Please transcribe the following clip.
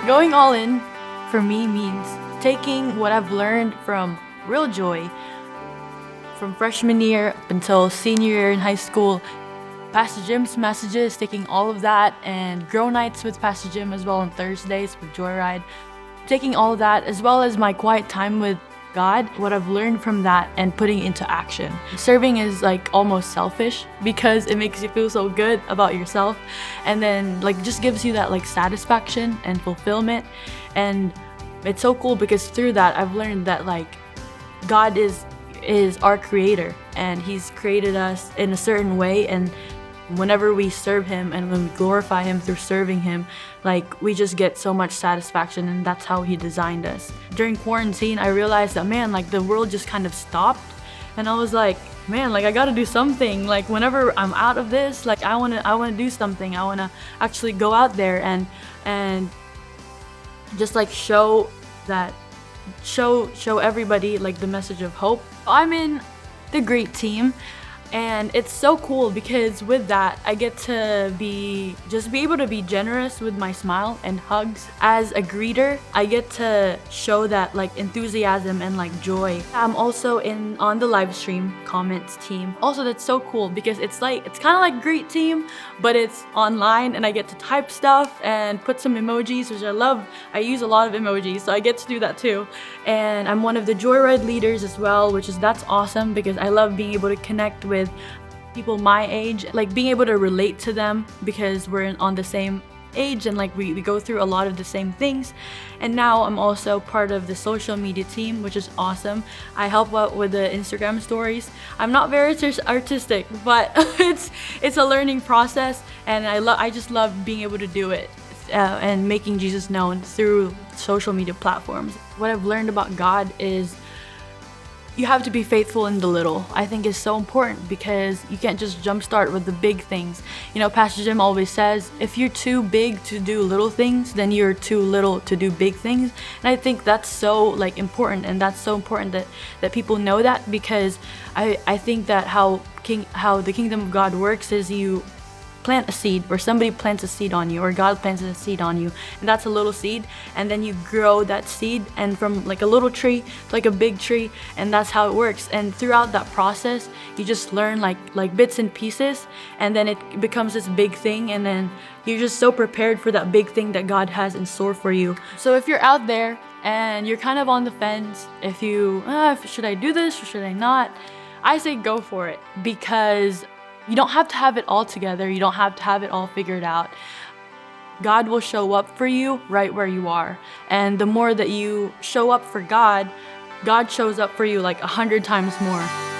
Going all in for me means taking what I've learned from real joy from freshman year up until senior year in high school, Pastor Jim's messages, taking all of that, and girl nights with Pastor Jim as well on Thursdays with Joyride, taking all of that as well as my quiet time with God, what I've learned from that and putting it into action. Serving is like almost selfish because it makes you feel so good about yourself, and then like just gives you that like satisfaction and fulfillment. And it's so cool because through that I've learned that like God is our creator and he's created us in a certain way, and whenever we serve him and when we glorify him through serving him, like we just get so much satisfaction, and that's how he designed us. During quarantine, I realized that man, like the world just kind of stopped, and I was like, man, like I gotta do something. Like whenever I'm out of this, like I wanna do something. I wanna actually go out there and just like show everybody like the message of hope. I'm in the greet team, and it's so cool because with that I get to be able to be generous with my smile and hugs. As a greeter, I get to show that like enthusiasm and like joy. I'm also on the live stream comments team. Also, that's so cool because it's kind of like greet team, but it's online, and I get to type stuff and put some emojis, which I love. I use a lot of emojis, so I get to do that too. And I'm one of the Joyride leaders as well, that's awesome because I love being able to connect with people my age, like being able to relate to them because we're on the same age and like we go through a lot of the same things. And now I'm also part of the social media team, which is awesome. I help out with the Instagram stories. I'm not very artistic, but it's a learning process, and I just love being able to do it and making Jesus known through social media platforms. What I've learned about God is you have to be faithful in the little. I think is so important because you can't just jumpstart with the big things. You know, Pastor Jim always says, if you're too big to do little things, then you're too little to do big things. And I think that's so like important, and that's so important that people know that, because I think that how the kingdom of God works is you plant a seed, or somebody plants a seed on you, or God plants a seed on you, and that's a little seed, and then you grow that seed, and from like a little tree to like a big tree, and that's how it works. And throughout that process, you just learn like bits and pieces, and then it becomes this big thing, and then you're just so prepared for that big thing that God has in store for you. So if you're out there and you're kind of on the fence, if should I do this or should I not, I say go for it, because you don't have to have it all together. You don't have to have it all figured out. God will show up for you right where you are. And the more that you show up for God, God shows up for you like 100 times more.